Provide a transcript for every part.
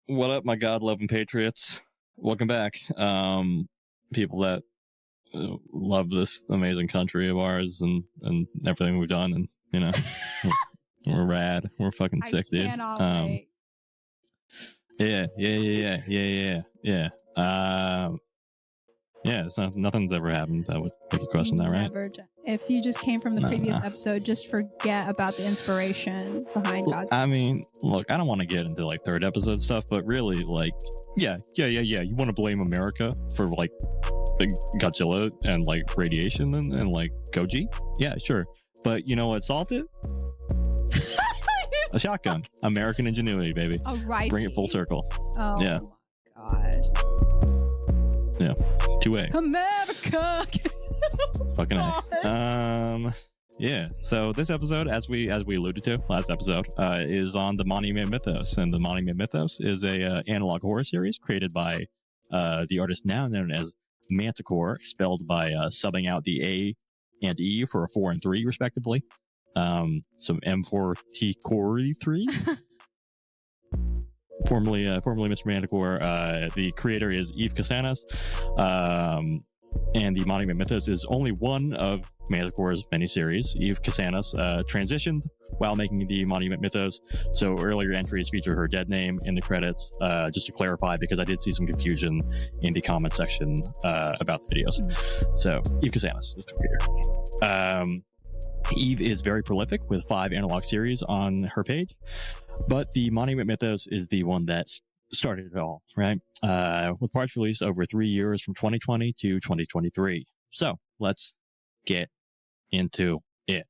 What up, my God-loving patriots? Welcome back. People that love this amazing country of ours and everything we've done, and you know, we're rad. We're fucking sick, dude. Cannot wait. Yeah. Yeah. So nothing's ever happened that would make you question that, right? Never. If you just came from the previous episode, just forget about the inspiration behind God. I mean, look, I don't want to get into like third episode stuff, but really, like, yeah. You want to blame America for like big Godzilla and like radiation and like Goji? Yeah, sure. But you know what solved it? A shotgun. American ingenuity, baby. Oh, right. Bring it full circle. Oh, yeah. My God. Yeah. 2A. America. Fucking A. Yeah. So this episode, as we alluded to last episode, is on the Monument Mythos, and the Monument Mythos is a analog horror series created by the artist now known as Manticore, spelled by subbing out the A and E for a 4 and 3 respectively. Some M4T Core 3. Formerly Mr. Manticore. The creator is Yves Casanas. And the Monument Mythos is only one of Manticore's many series. Yves Casanas transitioned while making the Monument Mythos, so earlier entries feature her dead name in the credits, just to clarify, because I did see some confusion in the comment section about the videos. So, Yves Casanas is the creator. Eve is very prolific with 5 analog series on her page, but the Monument Mythos is the one that started it all, right? With parts released over 3 years from 2020 to 2023. So let's get into it.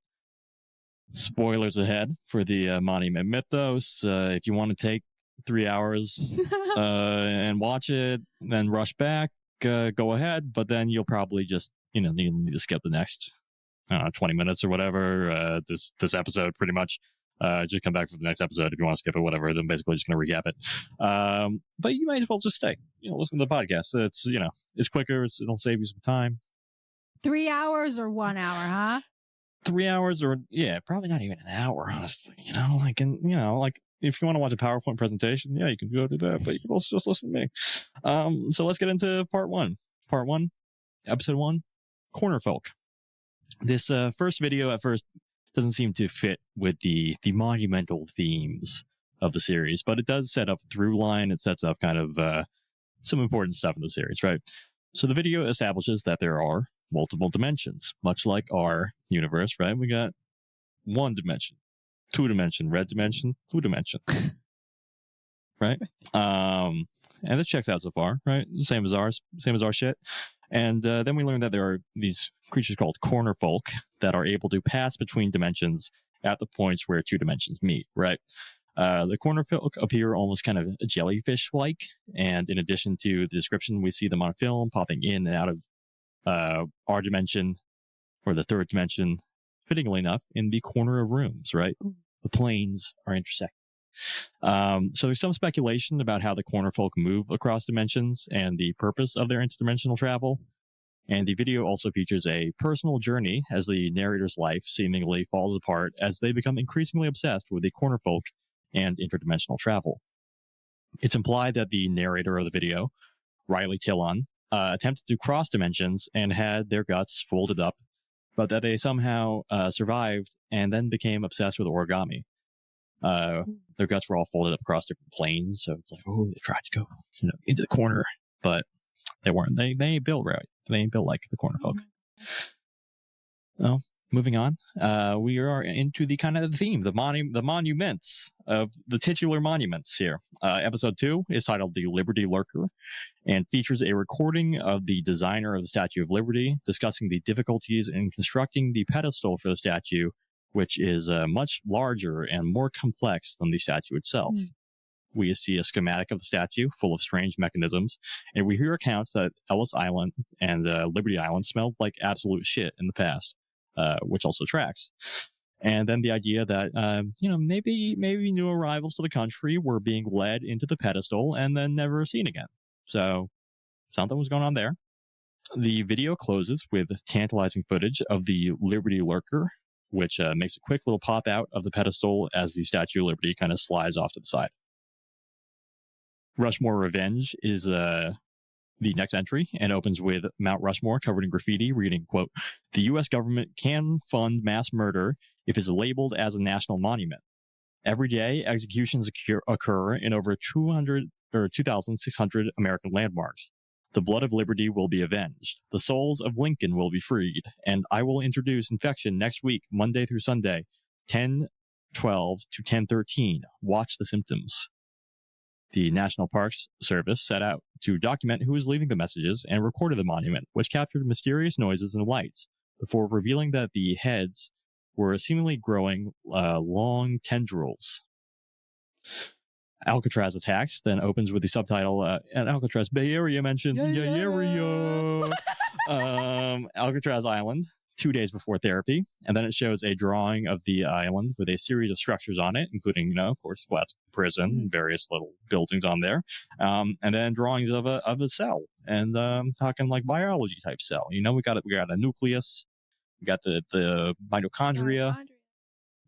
Spoilers ahead for the Monument Mythos. If you want to take 3 hours and watch it, then rush back, go ahead, but then you'll probably just, you need to skip the next 20 minutes or whatever. This episode pretty much. Just come back for the next episode if you want to skip it, whatever. Then basically just going to recap it. But you might as well just stay. Listen to the podcast. It's it's quicker. It'll save you some time. 3 hours or 1 hour, huh? 3 hours or probably not even an hour, honestly. Like if you want to watch a PowerPoint presentation, yeah, you can go do that. But you can also just listen to me. So let's get into part one. Part 1, episode 1, Corner Folk. This first video at first doesn't seem to fit with the monumental themes of the series, but it does set up through line. It sets up kind of some important stuff in the series, right? So the video establishes that there are multiple dimensions, much like our universe, right? We got 1 dimension, 2 dimension, red dimension, blue dimension, right? And this checks out so far, right? Same as our shit. And then we learn that there are these creatures called corner folk that are able to pass between dimensions at the points where 2 dimensions meet, right? The corner folk appear almost kind of jellyfish-like, and in addition to the description, we see them on film popping in and out of our dimension, or the 3rd dimension, fittingly enough, in the corner of rooms, right? The planes are intersecting. So there's some speculation about how the corner folk move across dimensions and the purpose of their interdimensional travel. And the video also features a personal journey as the narrator's life seemingly falls apart as they become increasingly obsessed with the corner folk and interdimensional travel. It's implied that the narrator of the video, Riley Tillon, attempted to cross dimensions and had their guts folded up, but that they somehow survived and then became obsessed with origami. Their guts were all folded up across different planes, so it's like, oh, they tried to go, into the corner, but they weren't. They ain't built right. They ain't built like the corner folk. Well, moving on, we are into the kind of the theme, the monuments of the titular monuments here. Episode 2 is titled "The Liberty Lurker" and features a recording of the designer of the Statue of Liberty discussing the difficulties in constructing the pedestal for the statue, which is much larger and more complex than the statue itself. We see a schematic of the statue full of strange mechanisms, and we hear accounts that Ellis Island and Liberty Island smelled like absolute shit in the past, which also tracks. And then the idea that, maybe new arrivals to the country were being led into the pedestal and then never seen again. So something was going on there. The video closes with tantalizing footage of the Liberty Lurker, which makes a quick little pop out of the pedestal as the Statue of Liberty kind of slides off to the side. Rushmore Revenge is the next entry and opens with Mount Rushmore covered in graffiti reading, quote, "The U.S. government can fund mass murder if it's labeled as a national monument. Every day, executions occur in over 2,600 American landmarks. The blood of liberty will be avenged. The souls of Lincoln will be freed. And I will introduce infection next week, Monday through Sunday, 10:12 to 10:13. Watch the symptoms." The National Parks Service set out to document who was leaving the messages and recorded the monument, which captured mysterious noises and lights before revealing that the heads were seemingly growing long tendrils. Alcatraz Attacks then opens with the subtitle, "An Alcatraz Bay Area mentioned." Alcatraz Island, 2 days before therapy. And then it shows a drawing of the island with a series of structures on it, including, of course, West Prison, various little buildings on there. And then drawings of a cell, and talking like biology type cell. We got a nucleus, we got the mitochondria,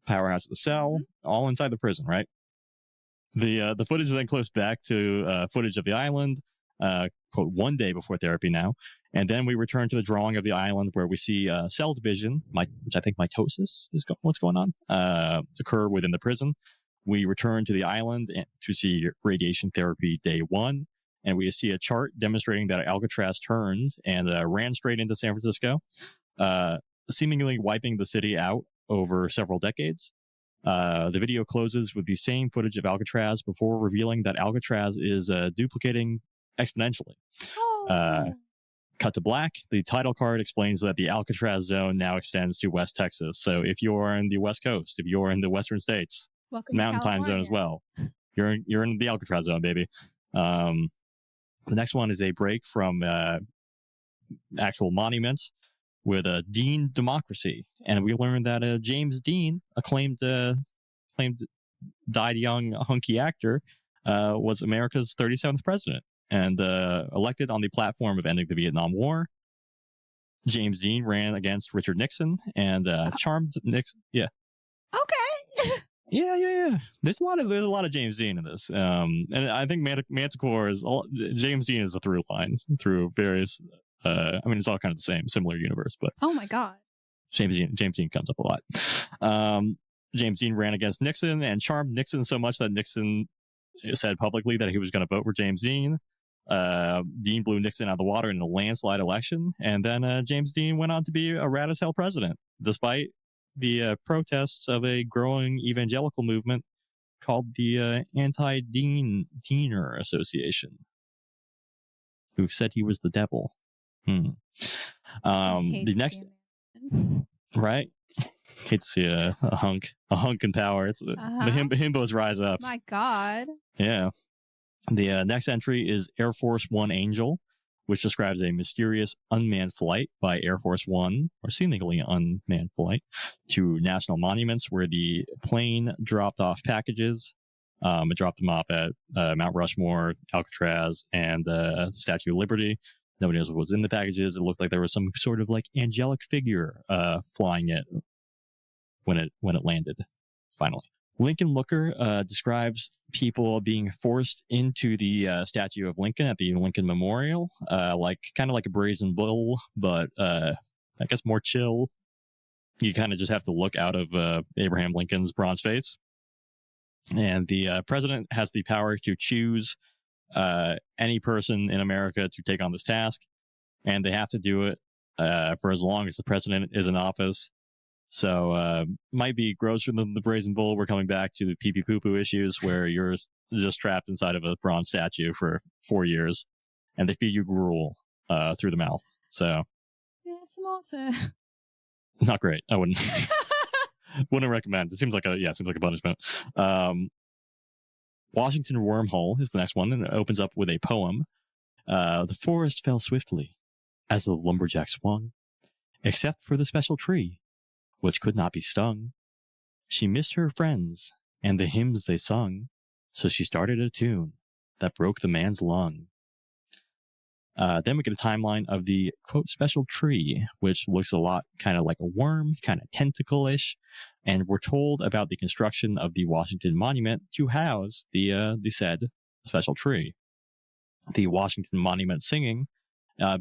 powerhouse of the cell, all inside the prison, right? The footage then clips back to footage of the island, quote, 1 day before therapy now. And then we return to the drawing of the island where we see cell division, which I think mitosis is what's going on, occur within the prison. We return to the island to see radiation therapy day 1. And we see a chart demonstrating that Alcatraz turned and ran straight into San Francisco, seemingly wiping the city out over several decades. The video closes with the same footage of Alcatraz before revealing that Alcatraz is duplicating exponentially. Cut to black. The title card explains that the Alcatraz zone now extends to West Texas. So if you're in the West Coast, if you're in the Western states, welcome Mountain Time Zone as well, you're in the Alcatraz zone, baby. The next one is a break from actual monuments with a Dean Democracy, and we learned that James Dean, acclaimed died young hunky actor, was America's 37th president and elected on the platform of ending the Vietnam War. James Dean ran against Richard Nixon and charmed Nixon. Yeah. Okay. Yeah. There's a lot of James Dean in this, and I think Manticore is James Dean is a through line through various. It's all kind of the same, similar universe, but oh my god, James Dean comes up a lot. James Dean ran against Nixon and charmed Nixon so much that Nixon said publicly that he was going to vote for James Dean. Dean blew Nixon out of the water in a landslide election, and then James Dean went on to be a rad as hell president, despite the protests of a growing evangelical movement called the Anti-Deaner Association, who said he was the devil. The next, right? Hate to see a hunk in power. It's the himbos rise up. My God. Yeah. The next entry is Air Force One Angel, which describes a mysterious unmanned flight by Air Force One, or seemingly unmanned flight, to national monuments where the plane dropped off packages. It dropped them off at Mount Rushmore, Alcatraz, and Statue of Liberty. Nobody knows what was in the packages. It looked like there was some sort of like angelic figure flying it when it landed, finally. Lincoln Looker describes people being forced into the statue of Lincoln at the Lincoln Memorial, kind of like a brazen bull, but I guess more chill. You kind of just have to look out of Abraham Lincoln's bronze face. And the president has the power to choose any person in America to take on this task, and they have to do it for as long as the president is in office. So might be grosser than the brazen bull. We're coming back to the pee-pee poo-poo issues where you're just trapped inside of a bronze statue for 4 years, and they feed you gruel through the mouth. So samosa. Not great. I wouldn't wouldn't recommend. It seems like a punishment. Washington Wormhole is the next one, and it opens up with a poem. The forest fell swiftly as the lumberjack swung, except for the special tree, which could not be stung. She missed her friends and the hymns they sung, so she started a tune that broke the man's lung. Then we get a timeline of the, quote, special tree, which looks a lot kind of like a worm, kind of tentacle-ish, and we're told about the construction of the Washington Monument to house the said special tree. The Washington Monument singing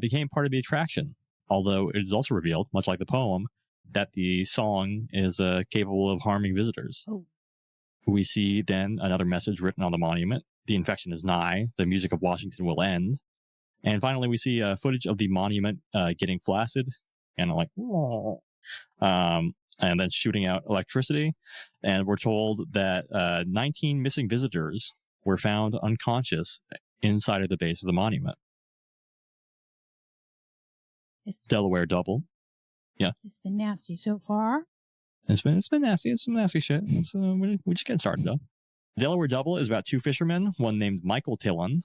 became part of the attraction, although it is also revealed, much like the poem, that the song is capable of harming visitors. Oh. We see then another message written on the monument. The infection is nigh. The music of Washington will end. And finally, we see footage of the monument getting flaccid and like, and then shooting out electricity. And we're told that 19 missing visitors were found unconscious inside of the base of the monument. Delaware double. Yeah. It's been nasty so far. It's been nasty. It's some nasty shit. We're just getting started though. Delaware Double is about two fishermen, one named Michael Tillon,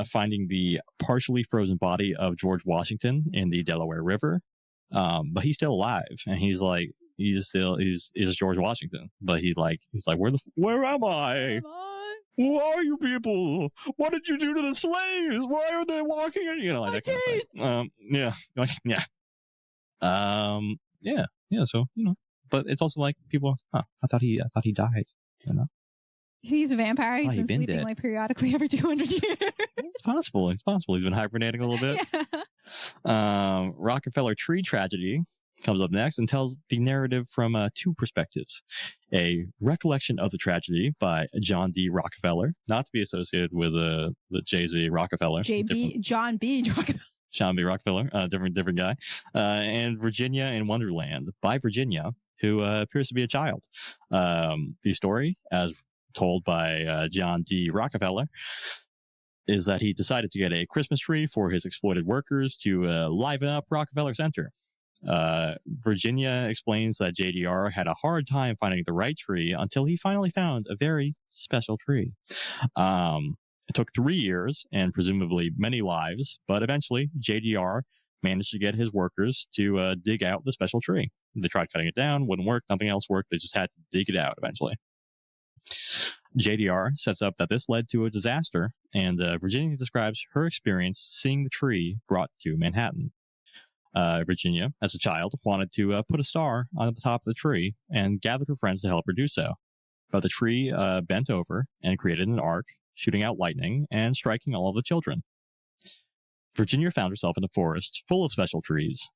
finding the partially frozen body of George Washington in the Delaware River. But he's still alive, and he's George Washington. But he's like, where am I? Who are you people? What did you do to the slaves? Why are they walking? Like that kind of thing. Yeah. So but it's also like people. I thought he died. He's a vampire. He's been sleeping dead. Like periodically every 200 years. It's possible. He's been hibernating a little bit. Yeah. Rockefeller tree tragedy comes up next and tells the narrative from two perspectives. A recollection of the tragedy by John D. Rockefeller, not to be associated with the Jay-Z Rockefeller. John B. Rockefeller. John B. Rockefeller, different guy. And Virginia in Wonderland by Virginia, who appears to be a child. The story, as told by John D. Rockefeller, is that he decided to get a Christmas tree for his exploited workers to liven up Rockefeller Center. Virginia explains that JDR had a hard time finding the right tree until he finally found a very special tree. It took 3 years and presumably many lives, but eventually JDR managed to get his workers to dig out the special tree. They tried cutting it down, wouldn't work, nothing else worked. They just had to dig it out eventually. JDR sets up that this led to a disaster, and Virginia describes her experience seeing the tree brought to Manhattan. Virginia, as a child, wanted to put a star on the top of the tree and gathered her friends to help her do so. But the tree bent over and created an arc, shooting out lightning and striking all of the children. Virginia found herself in a forest full of special trees,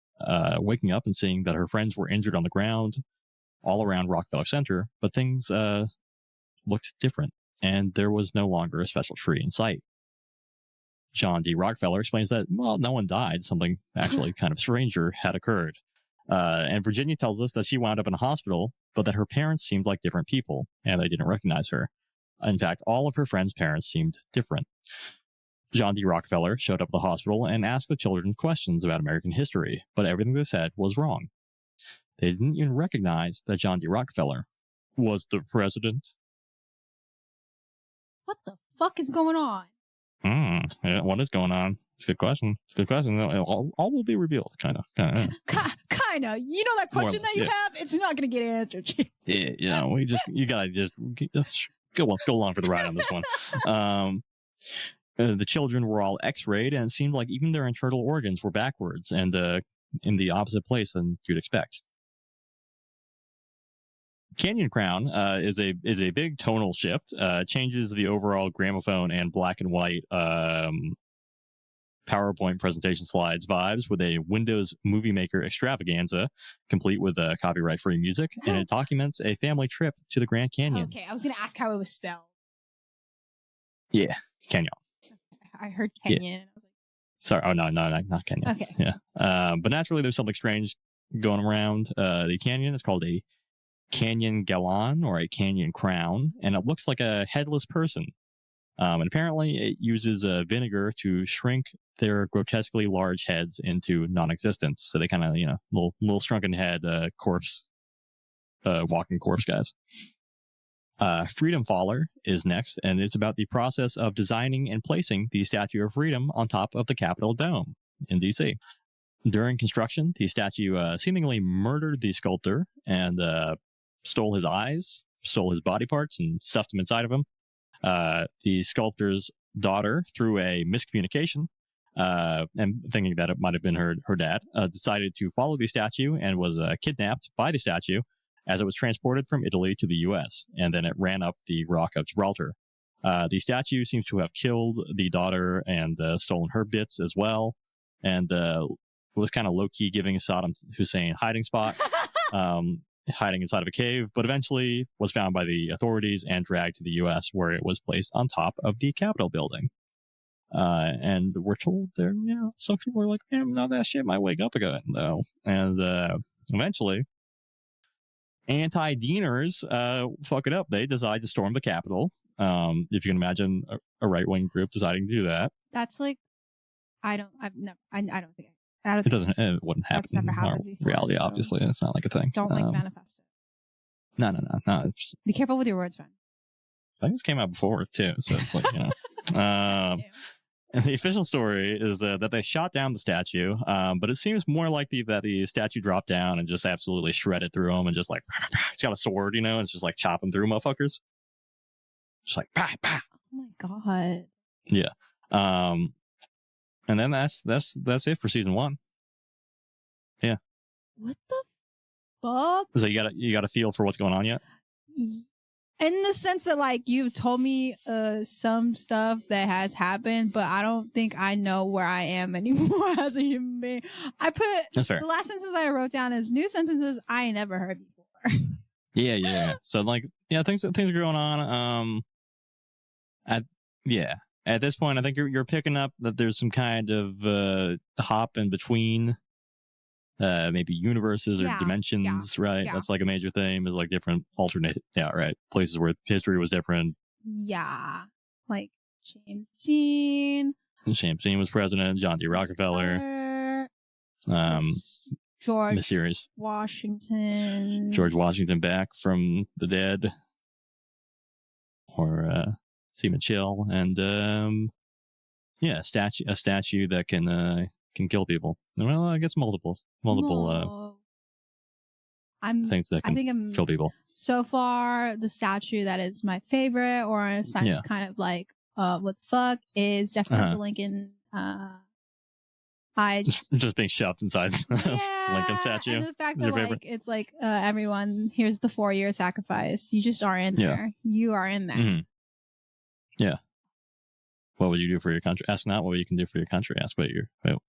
waking up and seeing that her friends were injured on the ground all around Rockefeller Center, but things looked different, and there was no longer a special tree in sight. John D. Rockefeller explains that, well, no one died. Something actually kind of stranger had occurred. And Virginia tells us that she wound up in a hospital, but that her parents seemed like different people, and they didn't recognize her. In fact, all of her friends' parents seemed different. John D. Rockefeller showed up at the hospital and asked the children questions about American history, but everything they said was wrong. They didn't even recognize that John D. Rockefeller was the president. What the fuck is going on? Yeah, what is going on? It's a good question. All will be revealed, kind of. Kinda. You know that question that you have? It's not going to get answered. Yeah, you gotta just go along for the ride on this one. The children were all x-rayed, and it seemed like even their internal organs were backwards and in the opposite place than you'd expect. Canyon Crown is a big tonal shift. Changes the overall gramophone and black and white PowerPoint presentation slides vibes with a Windows Movie Maker extravaganza, complete with copyright-free music, and it documents a family trip to the Grand Canyon. Okay, I was going to ask how it was spelled. Yeah, Canyon. I heard Kenyan. Yeah. Sorry. Oh, no, not Kenyan. Okay. Yeah. But naturally, there's something strange going around the canyon. It's called a canyon gallon or a canyon crown, and it looks like a headless person. And apparently, it uses vinegar to shrink their grotesquely large heads into non-existence. So they kind of, little shrunken head corpse, walking corpse guys. Freedom Faller is next, and it's about the process of designing and placing the Statue of Freedom on top of the Capitol Dome in D.C. During construction, the statue seemingly murdered the sculptor and stole his eyes, stole his body parts, and stuffed them inside of him. The sculptor's daughter, through a miscommunication, and thinking that it might have been her dad, decided to follow the statue and was kidnapped by the statue as it was transported from Italy to the U.S., and then it ran up the Rock of Gibraltar. The statue seems to have killed the daughter and stolen her bits as well, and was kind of low-key giving Saddam Hussein hiding spot, hiding inside of a cave, but eventually was found by the authorities and dragged to the U.S., where it was placed on top of the Capitol building. And we're told there, some people are like, no, that shit might wake up again, though. And eventually, anti-Deaners fuck it up. They decide to storm the Capitol. If you can imagine a right-wing group deciding to do that. That's like, I don't think. It wouldn't happen. That's never happened in before, reality, so obviously. It's not like a thing. Don't manifest it. No. Be careful with your words, man. I think this came out before, too. So it's like, And the official story is that they shot down the statue, but it seems more likely that the statue dropped down and just absolutely shredded through them and just like, it's got a sword, and it's just like chopping through motherfuckers. Just like, bah, bah. Oh my god. Yeah. And then that's it for season 1. Yeah. What the fuck? So you got a feel for what's going on yet? In the sense that, like, you've told me some stuff that has happened, but I don't think I know where I am anymore as a human being. That's fair. The last sentence that I wrote down is new sentences I ain't never heard before. Yeah. So like, things are going on. At this point, I think you're picking up that there's some kind of hop in between maybe universes or dimensions, right? Yeah. That's like a major theme, is like different alternate, places where history was different. Yeah. Like James Dean. James Dean was president, John D. Rockefeller. George Mysterious Washington. George Washington back from the dead. Or Seaman Chill, and a statue that can kill people. Well, I guess multiple things that can kill people. So far, the statue that is my favorite, or in a sense, kind of like what the fuck, is definitely the Lincoln. Just being shoved inside Lincoln statue. And the fact that like it's like everyone, here's the 4-year sacrifice. You just are in there. You are in there. Mm-hmm. Yeah. What would you do for your country? Ask not what you can do for your country. Ask what your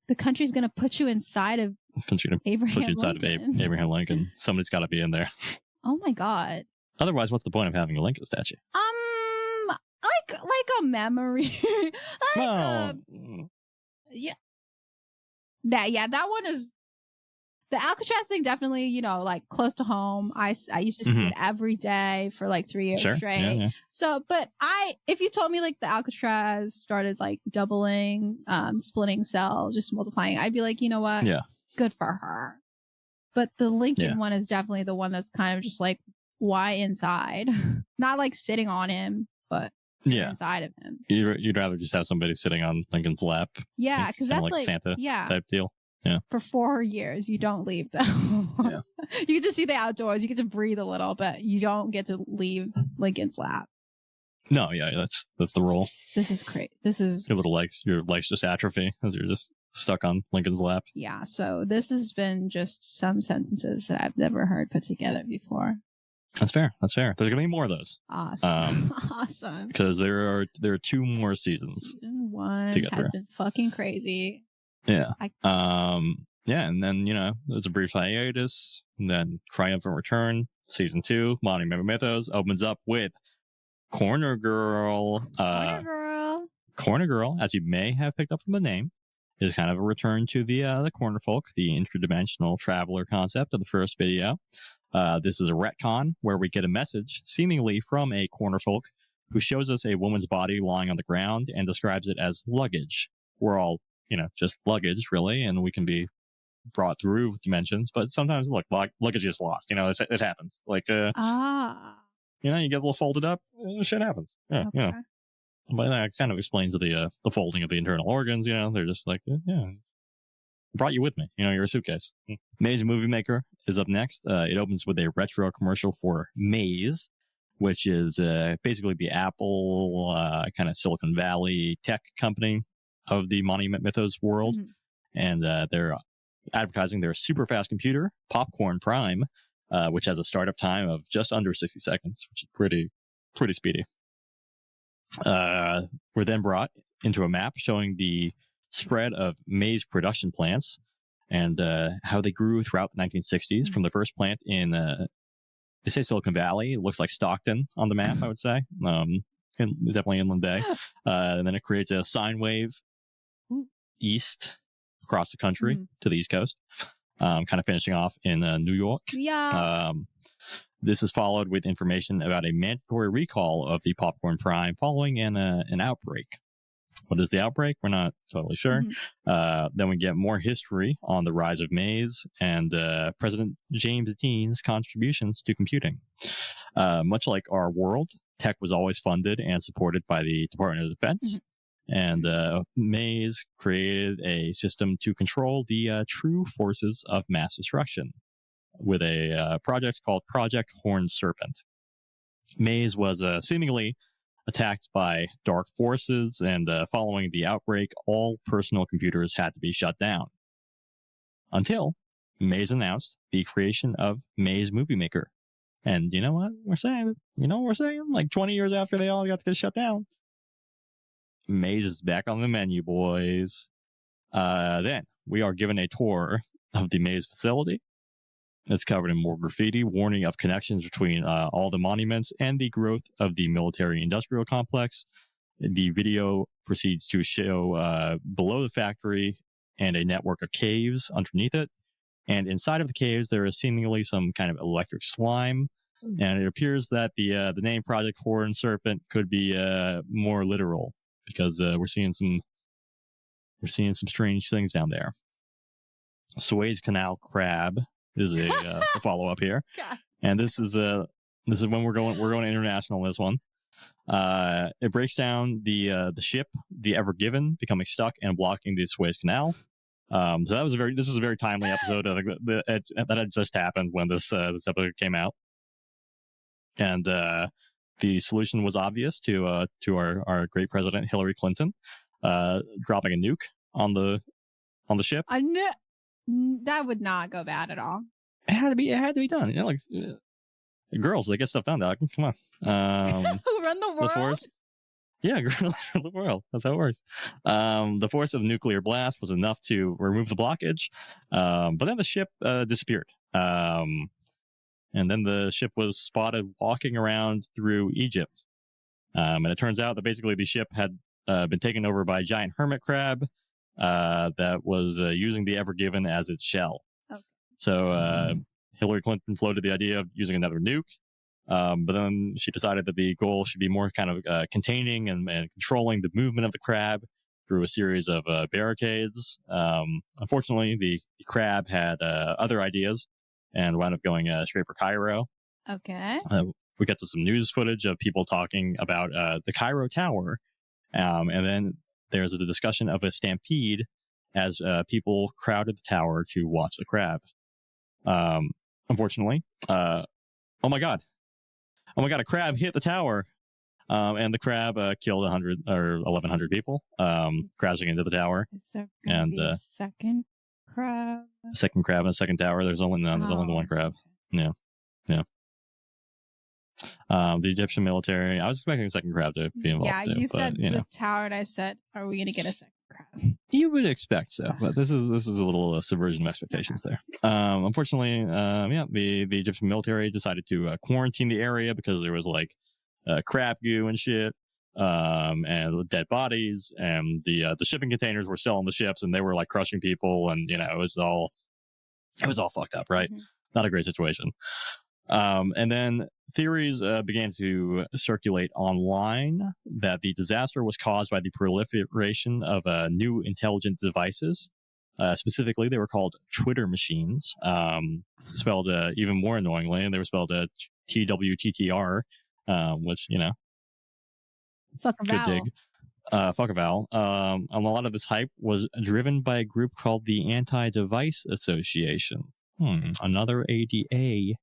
the country's gonna put you inside of Abraham Lincoln. Somebody's got to be in there. Oh my god. Otherwise, what's the point of having a Lincoln statue? Like a memory. That one is. The Alcatraz thing definitely, like close to home. I used to see it every day for like 3 years straight. Yeah. So, but if you told me like the Alcatraz started like doubling, splitting cell, just multiplying, I'd be like, you know what? Yeah. Good for her. But the Lincoln one is definitely the one that's kind of just like, why inside? Not like sitting on him, but inside of him. You'd rather just have somebody sitting on Lincoln's lap. Yeah, because that's like Santa type deal. Yeah. For 4 years, you don't leave them. You get to see the outdoors. You get to breathe a little, but you don't get to leave Lincoln's lap. No, that's the rule. This is great. This is your legs just atrophy as you're just stuck on Lincoln's lap. Yeah. So this has been just some sentences that I've never heard put together before. That's fair. There's gonna be more of those. Awesome. Awesome. Because there are 2 more seasons. Season 1 together. Has been fucking crazy. Yeah. And then, there's a brief hiatus, and then triumphant return. Season 2, Monument Mythos, opens up with Corner Girl. Corner Girl, as you may have picked up from the name, is kind of a return to the corner folk, the interdimensional traveler concept of the first video. This is a retcon where we get a message, seemingly from a corner folk, who shows us a woman's body lying on the ground and describes it as luggage. We're all just luggage, really, and we can be brought through dimensions. But sometimes, look, luggage gets lost. It happens. Like, you get a little folded up, shit happens. Yeah, okay. But that kind of explains the folding of the internal organs. They're just like, brought you with me. You're a suitcase. Maze Movie Maker is up next. It opens with a retro commercial for Maze, which is basically the Apple kind of Silicon Valley tech company of the Monument Mythos world. And they're advertising their super fast computer, Popcorn Prime, which has a startup time of just under 60 seconds, which is pretty speedy. were then brought into a map showing the spread of maize production plants and how they grew throughout the 1960s from the first plant in, they say Silicon Valley. It looks like Stockton on the map, I would say. Definitely Inland Bay. And then it creates a sine wave east across the country to the East Coast, kind of finishing off in New York. Yeah. This is followed with information about a mandatory recall of the Popcorn Prime following an outbreak. What is the outbreak? We're not totally sure. Then we get more history on the rise of maize and President James Dean's contributions to computing. Much like our world, tech was always funded and supported by the Department of Defense. And Mays created a system to control the true forces of mass destruction with a project called Project Horned Serpent. Mays was seemingly attacked by dark forces, and following the outbreak, all personal computers had to be shut down. Until Mays announced the creation of Mays Movie Maker. And you know what we're saying? Like 20 years after they all got to get shut down, Maze is back on the menu, boys. Then we are given a tour of the Maze facility. It's covered in more graffiti, warning of connections between all the monuments and the growth of the military-industrial complex. The video proceeds to show below the factory and a network of caves underneath it. And inside of the caves, there is seemingly some kind of electric slime. And it appears that the name Project Horned Serpent could be more literal, because we're seeing some strange things down there. Suez Canal crab is a follow up here, God. And this is when we're going international in this one. It breaks down the ship, the Ever Given, becoming stuck and blocking the Suez Canal. So this was a very timely episode. I think that had just happened when this episode came out, and the solution was obvious to our great president Hillary Clinton, dropping a nuke on the ship. That would not go bad at all. It had to be done. Like girls, they get stuff done, dog. Come on. Who run the world? The force. Yeah, girls run the world. That's how it works. The force of the nuclear blast was enough to remove the blockage, but then the ship disappeared. And then the ship was spotted walking around through Egypt. And it turns out that basically the ship had been taken over by a giant hermit crab that was using the Ever Given as its shell. Okay. So Hillary Clinton floated the idea of using another nuke, but then she decided that the goal should be more kind of containing and controlling the movement of the crab through a series of barricades. Unfortunately, the crab had other ideas and wound up going straight for Cairo. Okay. We got to some news footage of people talking about the Cairo Tower, and then there's a discussion of a stampede as people crowded the tower to watch the crab. Unfortunately, oh my god, a crab hit the tower, and the crab killed 100 or 1,100 people, crashing into the tower. And second crab in a second tower. There's only the one crab. Yeah. The Egyptian military. I was expecting a second crab to be involved. Yeah, you said the tower, and I said, "Are we going to get a second crab?" You would expect so, but this is a little subversion of expectations there. Unfortunately, the Egyptian military decided to quarantine the area because there was like crab goo and shit, and dead bodies, and the shipping containers were still on the ships, and they were like crushing people, and it was all fucked up, right? Mm-hmm. Not a great situation. And then theories began to circulate online that the disaster was caused by the proliferation of new intelligent devices. Specifically, they were called Twitter machines, spelled even more annoyingly, and they were spelled TWTTR, which, fuck a vowel. Good dig. Fuck a vowel. And a lot of this hype was driven by a group called the Anti-Device Association. Another ADA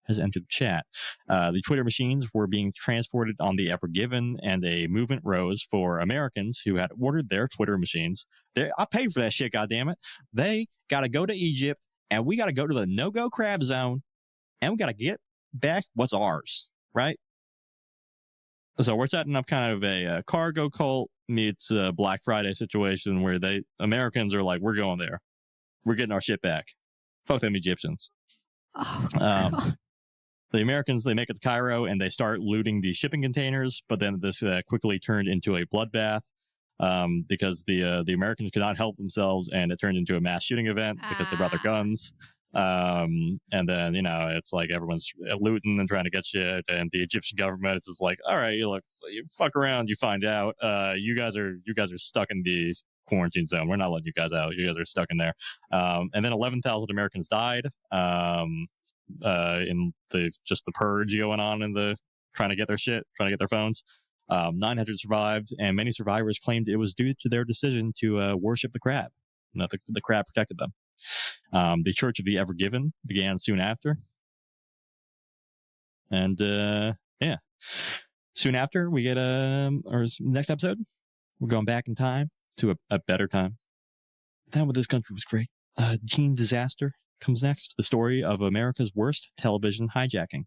has entered the chat. The Twitter machines were being transported on the Ever Given, and a movement rose for Americans who had ordered their Twitter machines. I paid for that shit, goddammit. They got to go to Egypt, and we got to go to the no-go crab zone, and we got to get back what's ours, right? So we're setting up kind of a cargo cult meets Black Friday situation where Americans are like, we're going there. We're getting our shit back. Fuck them Egyptians. Oh, the Americans, they make it to Cairo and they start looting the shipping containers, but then this quickly turned into a bloodbath because the Americans could not help themselves, and it turned into a mass shooting event because they brought their guns. And then, it's like everyone's looting and trying to get shit, and the Egyptian government is just like, all right, you fuck around, you find out, you guys are stuck in the quarantine zone. We're not letting you guys out. You guys are stuck in there. And then 11,000 Americans died in the purge going on in the trying to get their shit, trying to get their phones. 900 survived, and many survivors claimed it was due to their decision to worship the crab. That the crab protected them. The Church of the Ever Given began soon after. And soon after, we get our next episode. We're going back in time to a better time. The time when this country was great. Teen Disaster comes next. The story of America's worst television hijacking.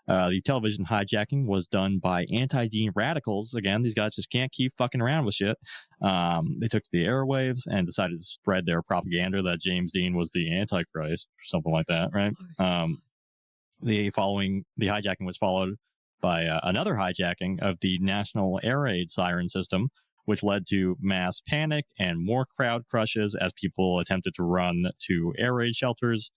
The television hijacking was done by anti-Dean radicals. Again, these guys just can't keep fucking around with shit. They took to the airwaves and decided to spread their propaganda that James Dean was the Antichrist or something like that, right? The hijacking was followed by another hijacking of the National Air Raid siren system, which led to mass panic and more crowd crushes as people attempted to run to air raid shelters.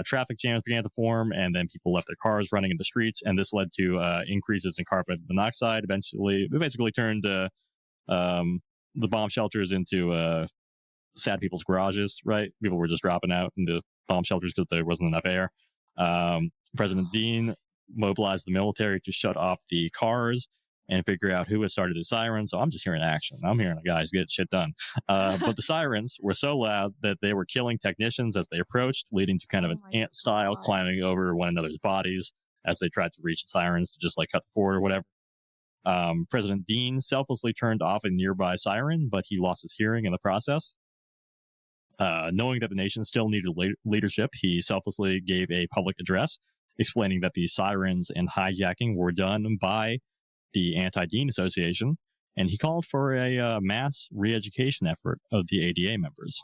Traffic jams began to form, and then people left their cars running in the streets, and this led to increases in carbon monoxide. Eventually, we basically turned the bomb shelters into sad people's garages, right? People were just dropping out into bomb shelters because there wasn't enough air. President Dean mobilized the military to shut off the cars and figure out who had started the sirens. So I'm just hearing action. I'm hearing the guys get shit done. But the sirens were so loud that they were killing technicians as they approached, leading to kind of an ant style climbing over one another's bodies as they tried to reach the sirens to just cut the cord or whatever. President Dean selflessly turned off a nearby siren, but he lost his hearing in the process. Knowing that the nation still needed leadership, he selflessly gave a public address explaining that the sirens and hijacking were done by the Anti-Dean Association, and he called for a mass re-education effort of the ADA members.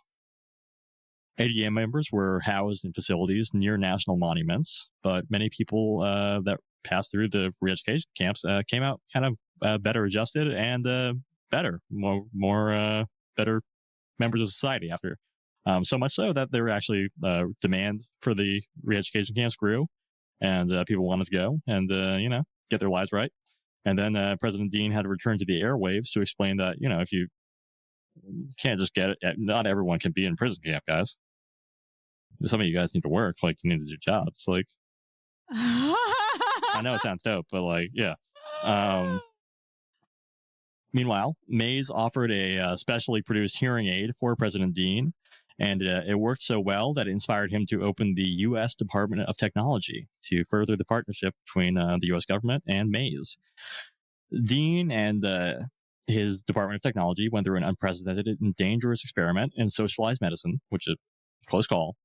ADA members were housed in facilities near national monuments, but many people that passed through the re-education camps came out kind of better adjusted and better members of society after. So much so that there were actually demand for the re-education camps grew, and people wanted to go and get their lives right. And then President Dean had to return to the airwaves to explain that, if you can't just get it, not everyone can be in prison camp, guys. Some of you guys need to work, you need to do jobs. I know it sounds dope, but yeah. Meanwhile, Mays offered a specially produced hearing aid for President Dean, and it worked so well that it inspired him to open the U.S. Department of Technology to further the partnership between the U.S. government and Mays. Dean and his Department of Technology went through an unprecedented and dangerous experiment in socialized medicine, which is close call,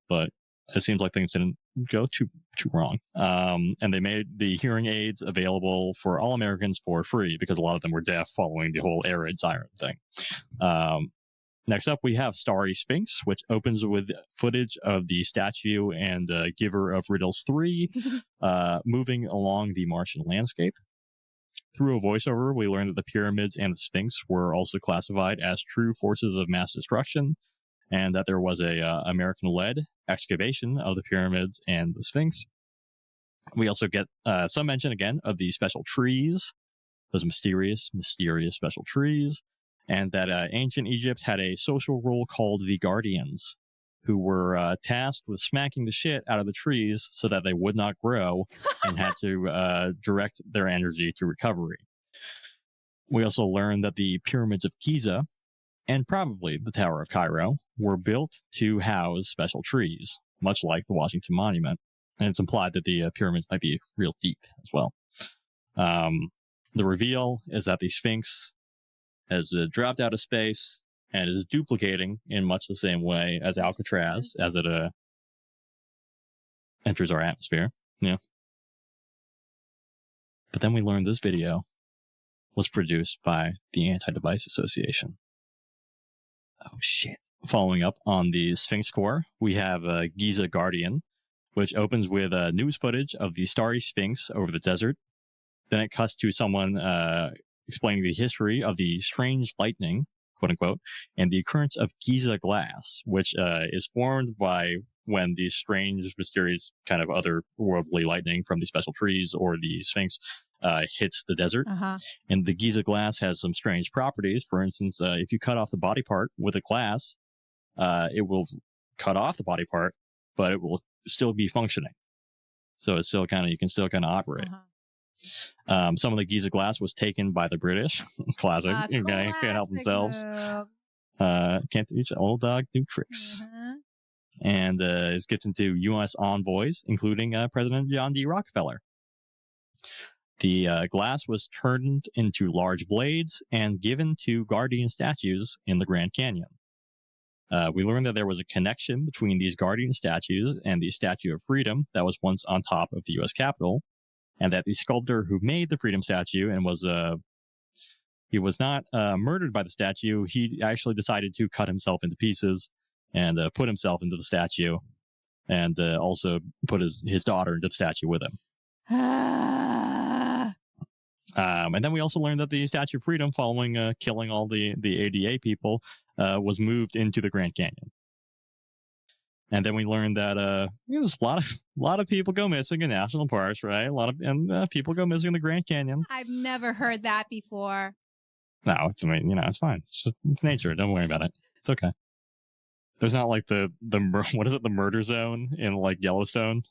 but it seems like things didn't go too wrong. And they made the hearing aids available for all Americans for free because a lot of them were deaf following the whole air raid siren thing. Next up, we have Starry Sphinx, which opens with footage of the statue and giver of Riddles 3 moving along the Martian landscape. Through a voiceover, we learned that the pyramids and the Sphinx were also classified as true forces of mass destruction, and that there was a American-led excavation of the pyramids and the Sphinx. We also get some mention again of the special trees, those mysterious special trees, and that ancient Egypt had a social role called the Guardians, who were tasked with smacking the shit out of the trees so that they would not grow and had to direct their energy to recovery. We also learned that the pyramids of Giza, and probably the Tower of Cairo, were built to house special trees, much like the Washington Monument. And it's implied that the pyramids might be real deep as well. The reveal is that the Sphinx has dropped out of space and is duplicating in much the same way as Alcatraz as it enters our atmosphere. Yeah. But then we learned this video was produced by the Anti-Device Association. Oh, shit. Following up on the Sphinx core, we have Giza Guardian, which opens with news footage of the starry Sphinx over the desert. Then it cuts to someone explaining the history of the strange lightning, quote unquote, and the occurrence of Giza glass, which is formed by when these strange, mysterious kind of otherworldly lightning from the special trees or the Sphinx hits the desert. And the Giza glass has some strange properties. For instance, if you cut off the body part with a glass, it will cut off the body part, but it will still be functioning. So it's still you can still kind of operate. Some of the Giza glass was taken by the British. Classic. Can't help themselves. Can't teach an old dog new tricks. And it gets into U.S. envoys, including President John D. Rockefeller. The glass was turned into large blades and given to guardian statues in the Grand Canyon. We learned that there was a connection between these guardian statues and the Statue of Freedom that was once on top of the U.S. Capitol, and that the sculptor who made the Freedom statue and he was not murdered by the statue. He actually decided to cut himself into pieces and put himself into the statue, and also put his daughter into the statue with him. And then we also learned that the Statue of Freedom, following killing all the ADA people, was moved into the Grand Canyon. And then we learned that there's a lot of people go missing in national parks, right? People go missing in the Grand Canyon. I've never heard that before. No, it's fine. It's just nature. Don't worry about it. It's okay. There's not like the what is it? The murder zone in like Yellowstone.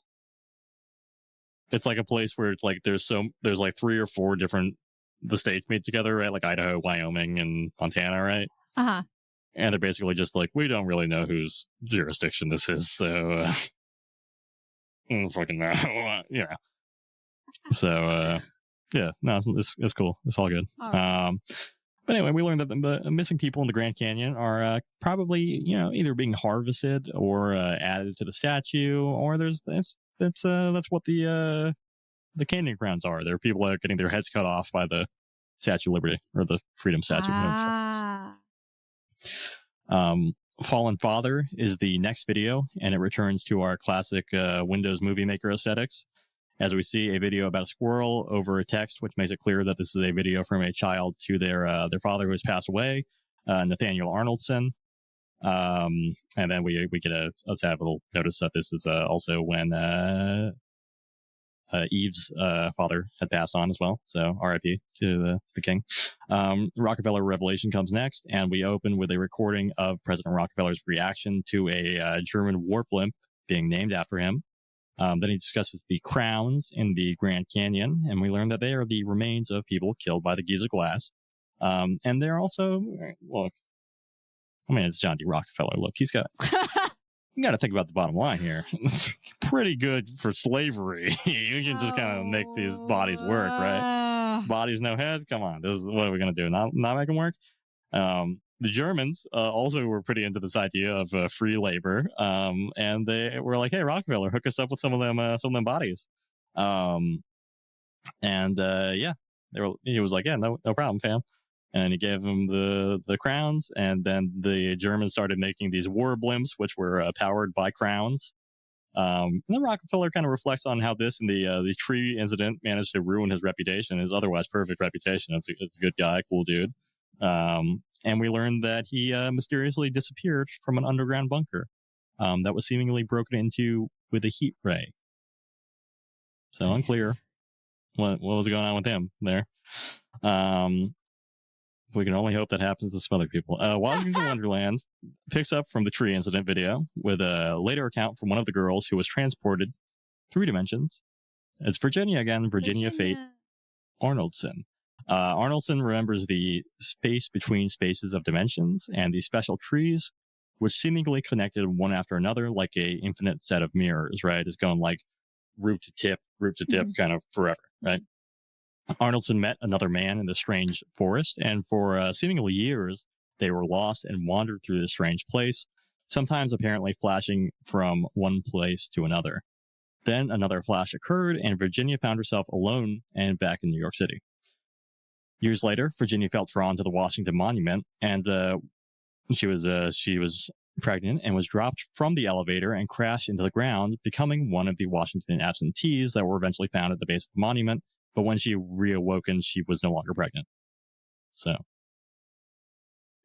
It's like a place where it's like there's like 3 or 4 different the states meet together, right? Like Idaho, Wyoming, and Montana, right? And they're basically just like, we don't really know whose jurisdiction this is, so fucking know. Yeah. So yeah, no, it's cool. It's all good. But anyway, we learned that the missing people in the Grand Canyon are probably either being harvested or added to the statue, or that's what the canyon grounds are. There are people that are getting their heads cut off by the Statue of Liberty or the Freedom Statue. Fallen Father is the next video, and it returns to our classic Windows Movie Maker aesthetics. As we see a video about a squirrel over a text, which makes it clear that this is a video from a child to their father who has passed away, Nathaniel Arnoldson. And then we get a little notice that this is also when Eve's father had passed on as well. So R.I.P. to the king. Rockefeller Revelation comes next, and we open with a recording of President Rockefeller's reaction to a German war blimp being named after him. Then he discusses the crowns in the Grand Canyon, and we learn that they are the remains of people killed by the Giza glass. And they're also, look, I mean, it's John D. Rockefeller. Look, he's got... You got to think about the bottom line here. It's pretty good for slavery. You can just kind of make these bodies work, right? Bodies, no heads. Come on, what are we going to do? Not make them work? The Germans also were pretty into this idea of free labor, and they were like, "Hey, Rockefeller, hook us up with some of them bodies." Yeah, he was like, "Yeah, no problem, fam." And he gave them the crowns, and then the Germans started making these war blimps, which were powered by crowns. And then Rockefeller kind of reflects on how this and the tree incident managed to ruin his reputation, his otherwise perfect reputation. It's a good guy, cool dude. And we learned that he mysteriously disappeared from an underground bunker that was seemingly broken into with a heat ray. So unclear what was going on with him there. We can only hope that happens to some other people. Washington Wonderland picks up from the tree incident video with a later account from one of the girls who was transported 3 dimensions. It's Virginia again, Virginia Fate Arnoldson. Arnoldson remembers the space between spaces of dimensions and the special trees, which seemingly connected one after another like a infinite set of mirrors, right? It's going like root to tip, kind of forever, right? Arnoldson met another man in the strange forest, and for seemingly years, they were lost and wandered through this strange place, sometimes apparently flashing from one place to another. Then another flash occurred, and Virginia found herself alone and back in New York City. Years later, Virginia felt drawn to the Washington Monument, and she was pregnant and was dropped from the elevator and crashed into the ground, becoming one of the Washington absentees that were eventually found at the base of the monument. But when she reawoken, she was no longer pregnant. So,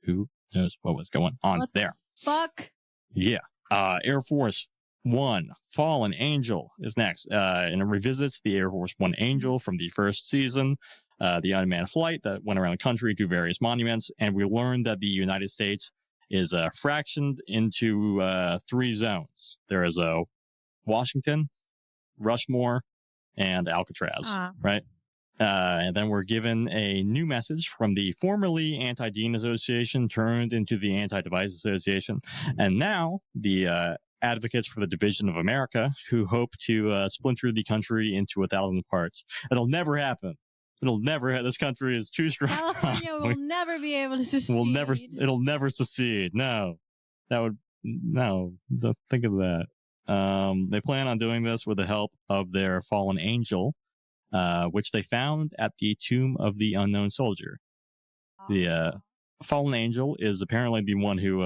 who knows what was going on there? Fuck. Yeah. Air Force One Fallen Angel is next, and it revisits the Air Force One Angel from the first season, the unmanned flight that went around the country to various monuments, and we learned that the United States is fractioned into 3 zones. There is Washington, Rushmore, and Alcatraz, right? And then we're given a new message from the formerly Anti-Dean Association turned into the Anti-Device Association. And now the advocates for the division of America, who hope to splinter the country into 1,000 parts. It'll never happen. It'll never. This country is too strong. California will never be able to secede. It'll never secede. No, that would no. Think of that. They plan on doing this with the help of their fallen angel, which they found at the tomb of the unknown soldier. The fallen angel is apparently the one who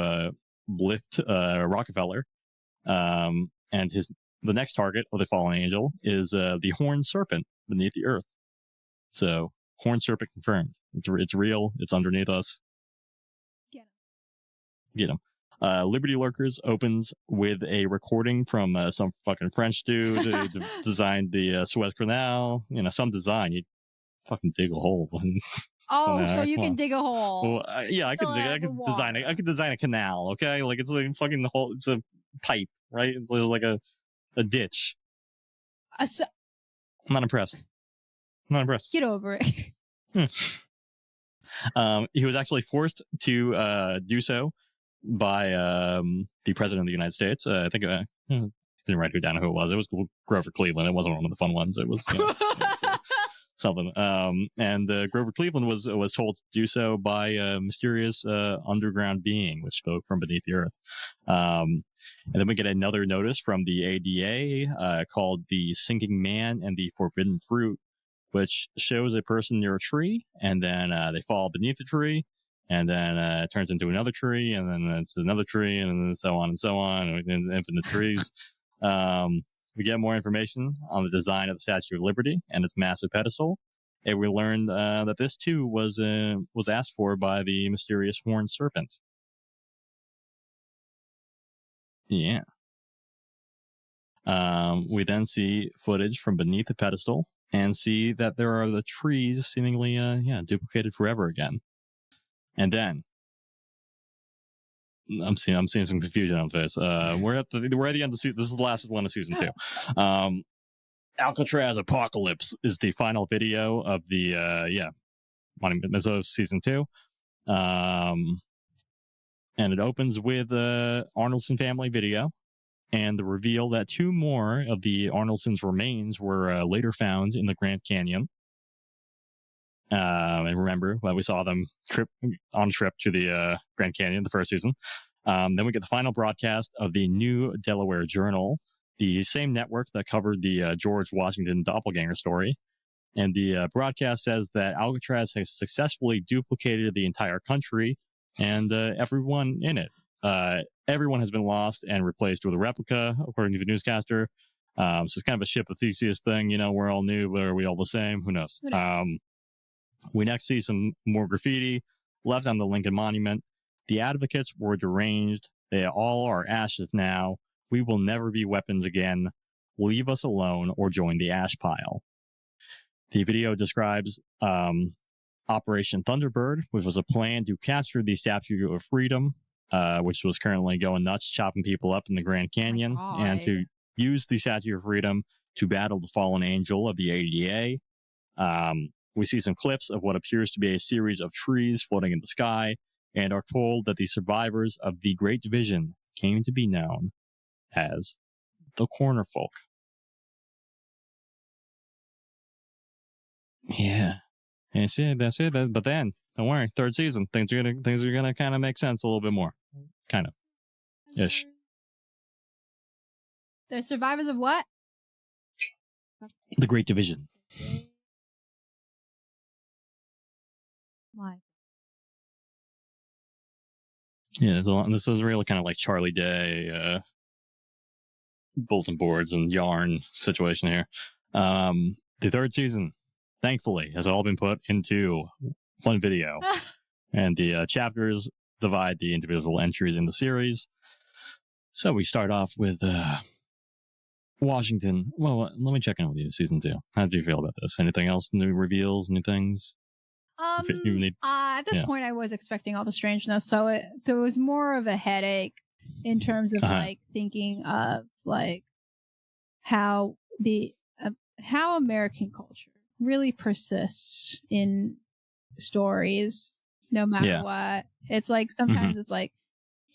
lifted Rockefeller, and the next target of the fallen angel is the horned serpent beneath the earth. So, horned serpent confirmed. It's real. It's underneath us. Get him. Liberty Lurkers opens with a recording from some fucking French dude who designed the Suez Canal. You know, some design. You fucking dig a hole. So you can dig a hole. Well, yeah, I could design a canal. Okay, like it's like a fucking hole. It's a pipe, right? It's like a ditch. I'm not impressed. Get over it. He was actually forced to do so by the president of the United States. I think I didn't write down who it was. It was Grover Cleveland. It wasn't one of the fun ones. It was something. And Grover Cleveland was told to do so by a mysterious underground being, which spoke from beneath the earth. And then we get another notice from the ADA called "The Sinking Man and the Forbidden Fruit," which shows a person near a tree, and then they fall beneath the tree, and then it turns into another tree, and then it's another tree, and then so on, and infinite trees. We get more information on the design of the Statue of Liberty and its massive pedestal, and we learned that this too was asked for by the mysterious horned serpent. Yeah. We then see footage from beneath the pedestal and see that there are the trees seemingly duplicated forever again. And then I'm seeing some confusion on this. We're at the end of season. This is the last one of season 2. Alcatraz Apocalypse is the final video of the Monument Mythos season 2. And it opens with Arnoldson family video and the reveal that 2 more of the Arnoldsons' remains were later found in the Grand Canyon. And remember, we saw them on a trip to the Grand Canyon the first season. Then we get the final broadcast of the New Delaware Journal, the same network that covered the George Washington doppelganger story. And the broadcast says that Alcatraz has successfully duplicated the entire country and everyone in it. Everyone has been lost and replaced with a replica, according to the newscaster. So it's kind of a ship of Theseus thing. You know, we're all new, but are we all the same? Who knows? We next see some more graffiti left on the Lincoln Monument. The advocates were deranged. They all are ashes now. We will never be weapons again. Leave us alone or join the ash pile. The video describes Operation Thunderbird, which was a plan to capture the Statue of Freedom, which was currently going nuts, chopping people up in the Grand Canyon, and to use the Statue of Freedom to battle the fallen angel of the ADA. We see some clips of what appears to be a series of trees floating in the sky, and are told that the survivors of the Great Division came to be known as the Corner Folk. Yeah. That's it. But then, don't worry, 3rd season, things are gonna kind of make sense a little bit more. Kind of. Ish. They're survivors of what? The Great Division. My. Yeah, this is really kind of like Charlie Day, bulletin boards and yarn situation here. The third season, thankfully, has all been put into one video, and the chapters divide the individual entries in the series. So we start off with Washington. Well, let me check in with you, season 2. How do you feel about this? Anything else? New reveals? New things? At this point, I was expecting all the strangeness, so there was more of a headache in terms of like thinking of like how how American culture really persists in stories, no matter what. It's like sometimes it's like,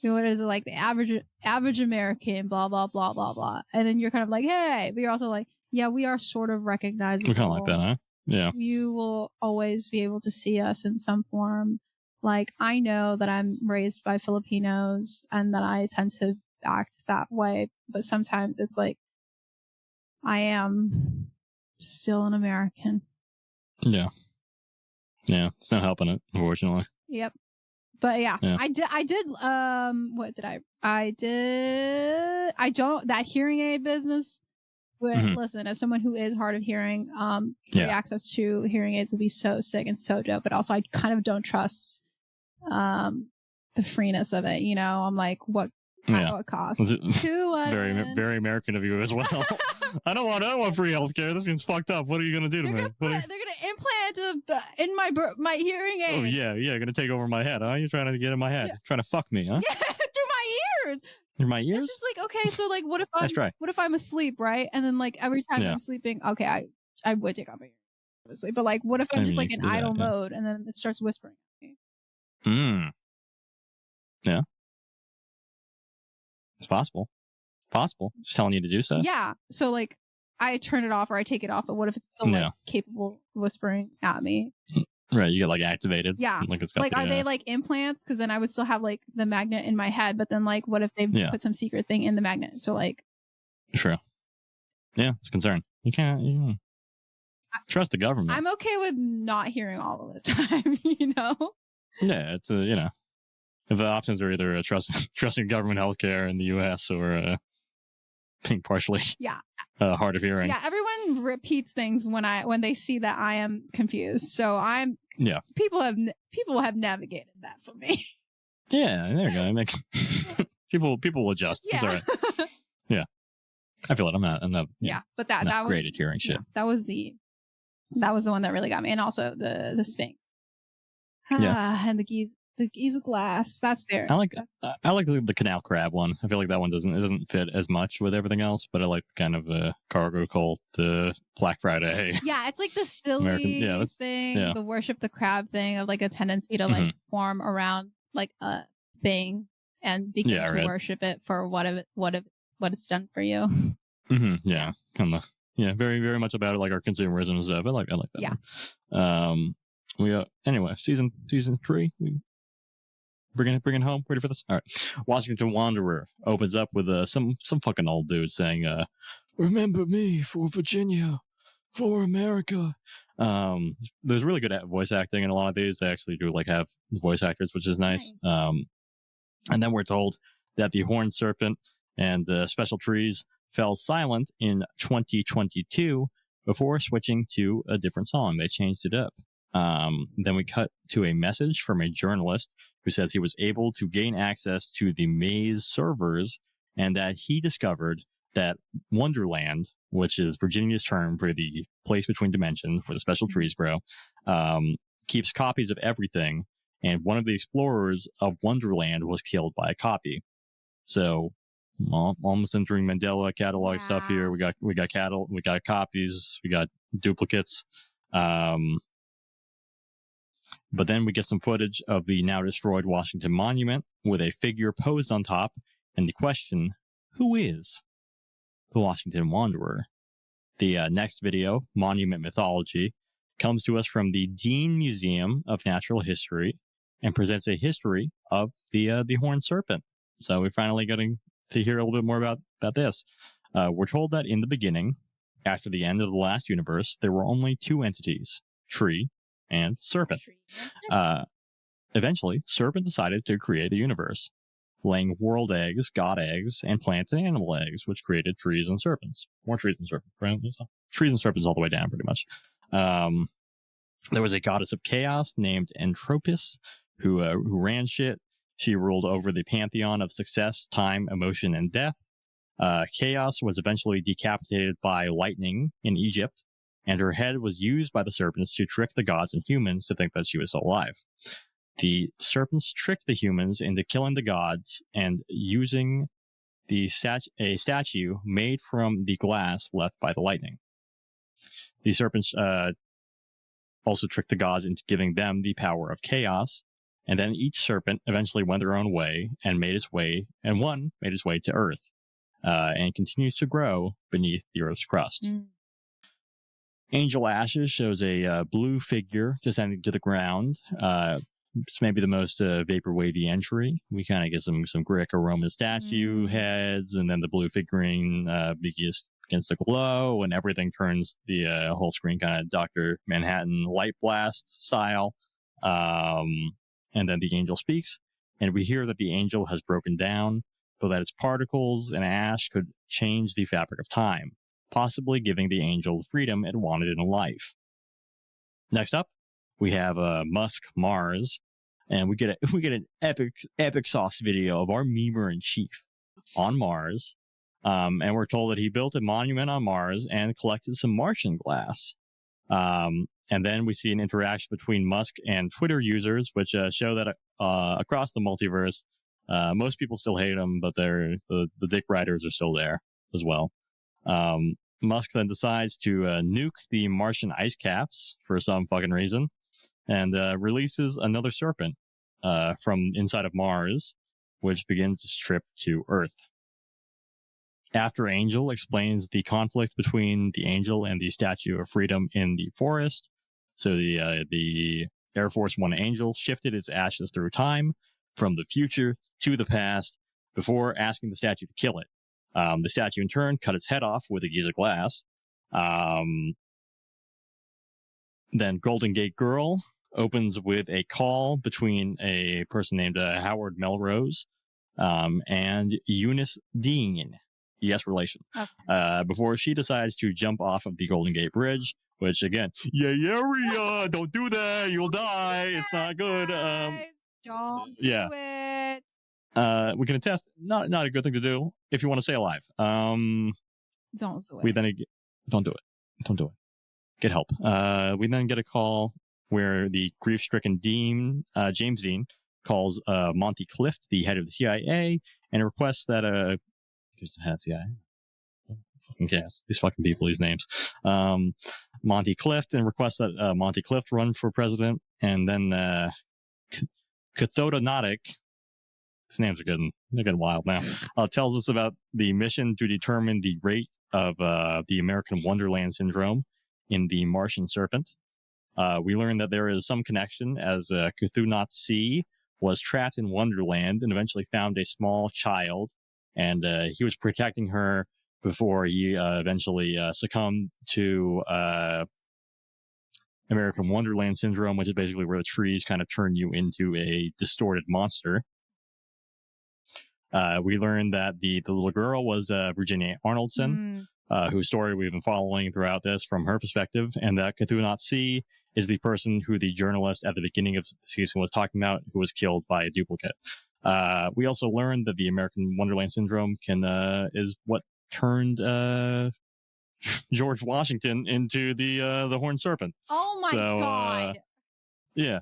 what is it, like the average American, blah blah blah blah blah, and then you're kind of like, hey, but you're also like, yeah, we are sort of recognizable. We kind of like that, huh? Yeah. You will always be able to see us in some form. Like, I know that I'm raised by Filipinos and that I tend to act that way, but sometimes it's like, I am still an American. Yeah. Yeah. It's not helping it, unfortunately. Yep. But yeah. I did, what did that hearing aid business. Listen, as someone who is hard of hearing, free access to hearing aids would be so sick and so dope. But also, I kind of don't trust the freeness of it. You know, I'm like, what it costs? Very American of you as well. I don't want free healthcare. This seems fucked up. What are you gonna do to me? They're gonna implant in my hearing aid. Oh yeah, gonna take over my head. Huh? You're trying to get in my head, trying to fuck me, huh? Yeah, through my ears. Through my ears? It's just like, okay, so like, what if I'm asleep, right? And then like every time I'm sleeping, okay, I would take off my ears, but like, what if I'm just like in idle mode and then it starts whispering at me? Yeah, it's possible. It's telling you to do stuff. Yeah, so like, I turn it off or I take it off, but what if it's still like capable of whispering at me? Right, you get like activated. Yeah, like it's got like are they like implants? Because then I would still have like the magnet in my head, but then like, what if they put some secret thing in the magnet? So like, true. Yeah, it's a concern. You can't trust the government. I'm okay with not hearing all of the time. You know. Yeah, it's if the options are either trusting government healthcare in the U.S. or being partially hard of hearing. Yeah, everyone repeats things when they see that I am confused. So people have navigated that for me. Yeah, there you go. People will adjust. Yeah. It's all right. Yeah, I feel it. I'm not. But that was great at hearing shit. That was the one that really got me, and also the Sphinx. And the Giza glass. That's fair. I like the canal crab one. I feel like that one doesn't fit as much with everything else, but I like kind of a cargo cult, Black Friday. Yeah, it's like the silly thing, the worship the crab thing of like a tendency to like form around like a thing and begin to worship it for what it's done for you. Yeah, kind of. Yeah, very very much about it, like our consumerism and stuff. I like that. Yeah. One. Anyway, season 3. Bring it home. Ready for this? All right. Washington Wanderer opens up with some fucking old dude saying, "Remember me for Virginia, for America." There's really good voice acting in a lot of these. They actually do like have voice actors, which is nice. And then we're told that the Horned Serpent and the Special Trees fell silent in 2022 before switching to a different song. They changed it up. Then we cut to a message from a journalist who says he was able to gain access to the maze servers and that he discovered that Wonderland, which is Virginia's term for the place between dimensions where the special trees grow, keeps copies of everything. And one of the explorers of Wonderland was killed by a copy. So almost entering Mandela catalog stuff here. We got we got copies, we got duplicates. But then we get some footage of the now destroyed Washington Monument with a figure posed on top and the question, who is the Washington Wanderer? The next video, Monument Mythology, comes to us from the Dean Museum of Natural History and presents a history of the Horned Serpent. So we're finally getting to hear a little bit more about this. We're told that in the beginning, after the end of the last universe, there were only two entities, tree and Serpent. Eventually, Serpent decided to create a universe, laying world eggs, god eggs, and plant and animal eggs, which created trees and serpents. More trees and serpents. Right? Trees and serpents all the way down, pretty much. There was a goddess of chaos named Entropis who ran shit. She ruled over the pantheon of success, time, emotion, and death. Chaos was eventually decapitated by lightning in Egypt, and her head was used by the serpents to trick the gods and humans to think that she was still alive. The serpents tricked the humans into killing the gods and using a statue made from the glass left by the lightning. The serpents also tricked the gods into giving them the power of chaos, and then each serpent eventually went their own way and one made its way to Earth, and continues to grow beneath the Earth's crust. Angel Ashes shows a blue figure descending to the ground. It's maybe the most vapor wavy entry. We kind of get some Greco-Roman statue heads, and then the blue figurine begins to glow, and everything turns the whole screen kind of Dr. Manhattan light blast style. And then the angel speaks, and we hear that the angel has broken down, so that its particles and ash could change the fabric of time, possibly giving the angel the freedom it wanted in life. Next up, we have Musk Mars, and we get an epic sauce video of our memer in chief on Mars, and we're told that he built a monument on Mars and collected some Martian glass. And then we see an interaction between Musk and Twitter users, which show that across the multiverse, most people still hate him, but the dick riders are still there as well. Musk then decides to nuke the Martian ice caps for some fucking reason, and releases another serpent from inside of Mars, which begins to strip to Earth. After Angel explains the conflict between the angel and the Statue of Freedom in the forest, so the Air Force One angel shifted its ashes through time from the future to the past before asking the statue to kill it. The statue in turn cut its head off with a piece of glass. Then Golden Gate Girl opens with a call between a person named Howard Melrose and Eunice Dean. Yes, relation. Okay. Before she decides to jump off of the Golden Gate Bridge, which again, don't do that, you'll die. It's not good. Don't do it. We can attest, not a good thing to do if you want to stay alive. Don't do it. Don't do it. Don't do it. Get help. We then get a call where the grief-stricken James Dean, calls Monty Clift, the head of the CIA, and requests that who's the head of the CIA? Fucking guess these fucking people, these names. Monty Clift, and requests that Monty Clift run for president, and then Cathodonotic, his names are getting wild now, tells us about the mission to determine the rate of the American Wonderland syndrome in the Martian serpent. We learn that there is some connection, as Cthulhu was trapped in Wonderland and eventually found a small child, and he was protecting her before he eventually succumbed to American Wonderland syndrome, which is basically where the trees kind of turn you into a distorted monster. We learned that the little girl was Virginia Arnoldson, whose story we've been following throughout this from her perspective, and that Cthulhu is the person who the journalist at the beginning of the season was talking about, who was killed by a duplicate. We also learned that the American Wonderland syndrome is what turned George Washington into the Horned Serpent. Oh my God! Yeah.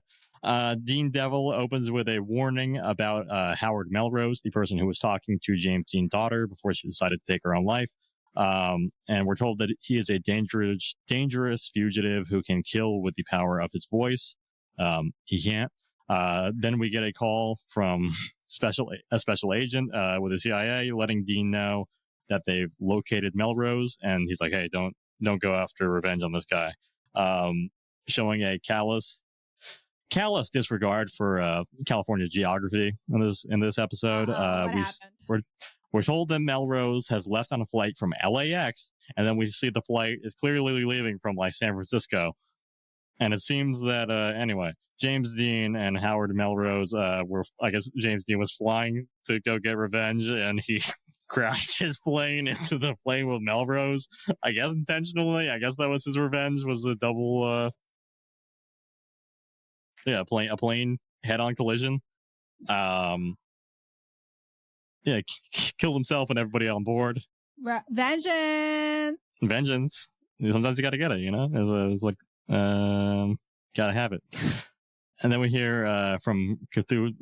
Dean Devil opens with a warning about Howard Melrose, the person who was talking to James Dean's daughter before she decided to take her own life. And we're told that he is a dangerous fugitive who can kill with the power of his voice. He can't. Then we get a call from a special agent with the CIA letting Dean know that they've located Melrose, and he's like, "Hey, don't go after revenge on this guy." Showing a callous disregard for California geography in this episode. We're told that Melrose has left on a flight from LAX, and then we see the flight is clearly leaving from like San Francisco. And it seems that anyway, James Dean and Howard Melrose were. I guess James Dean was flying to go get revenge, and he crashed his plane into the plane with Melrose. I guess intentionally. I guess that was his revenge. Was a double. A plane head-on collision. Killed himself and everybody on board. Vengeance. Sometimes you gotta get it, it's like gotta have it. And then we hear from Cthulhu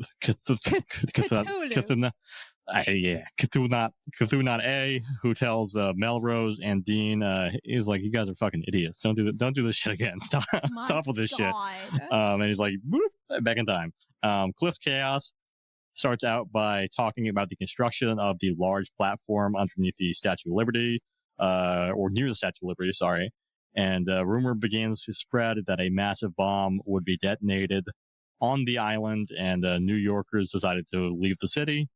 Not A, who tells Melrose and Dean, he's like, you guys are fucking idiots. Don't do this shit again. Stop with this shit. And he's like, boop, back in time. Cliff's Chaos starts out by talking about the construction of the large platform underneath the Statue of Liberty, or near the Statue of Liberty, sorry. And rumor begins to spread that a massive bomb would be detonated on the island, and New Yorkers decided to leave the city.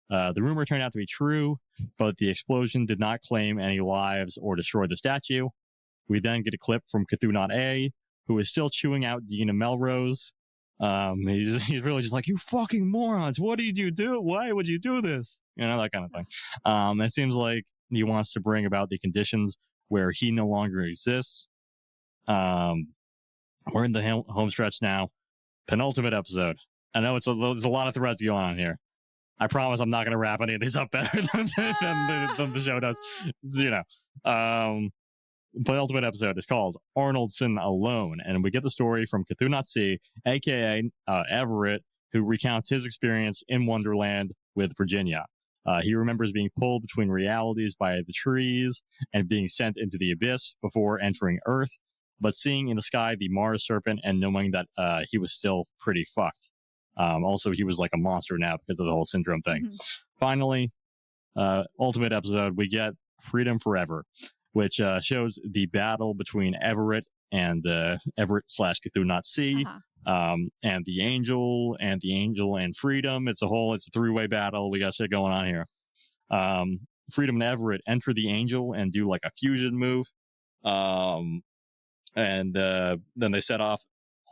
The rumor turned out to be true, but the explosion did not claim any lives or destroy the statue. We then get a clip from Cthulhu Not A, who is still chewing out Dean and Melrose. He's really just like, you fucking morons, what did you do? Why would you do this? That kind of thing. It seems like he wants to bring about the conditions where he no longer exists. We're in the home stretch now. Penultimate episode. I know there's a lot of threads going on here. I promise I'm not going to wrap any of these up better than the show does. Penultimate episode is called Arnoldson Alone, and we get the story from Cthulhu Not C, aka Everett, who recounts his experience in Wonderland with Virginia. He remembers being pulled between realities by the trees and being sent into the abyss before entering Earth, but seeing in the sky the Mars serpent and knowing that he was still pretty fucked. Also, he was like a monster now because of the whole syndrome thing. Mm-hmm. Finally, ultimate episode, we get Freedom Forever, which shows the battle between Everett and Everett/Cthulhu Not C, and the Angel and Freedom. It's a three-way battle. We got shit going on here. Freedom and Everett enter the Angel and do like a fusion move. And then they set off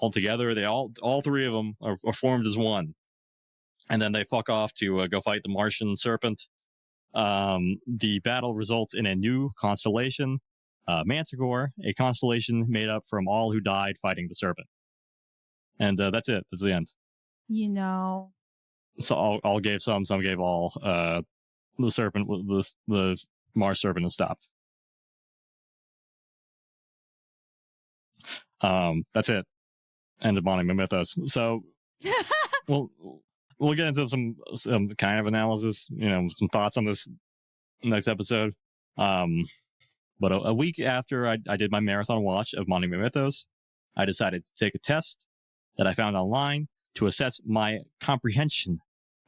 all together. They all three of them are formed as one. And then they fuck off to go fight the Martian serpent. The battle results in a new constellation, Manticore, a constellation made up from all who died fighting the serpent. And that's it. That's the end. So all gave some gave all. The serpent, the Mars serpent is stopped. That's it. End of Monument Mythos. So we'll get into some kind of analysis, some thoughts on this next episode. But a week after I did my marathon watch of Monument Mythos, I decided to take a test that I found online to assess my comprehension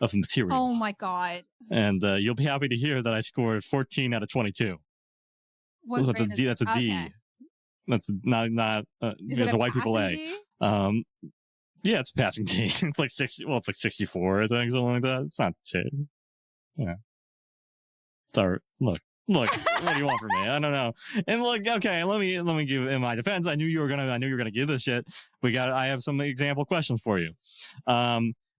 of the material. Oh my God. And you'll be happy to hear that I scored 14 out of 22. That's a D. Okay. That's not it's a white people A. Yeah, it's passing D. It's like 60. Well, it's like 64, I think, something like that. It's not too. Yeah. Sorry. Look. What do you want from me? I don't know. And look, okay, let me give in my defense. I knew you were gonna give this shit. I have some example questions for you.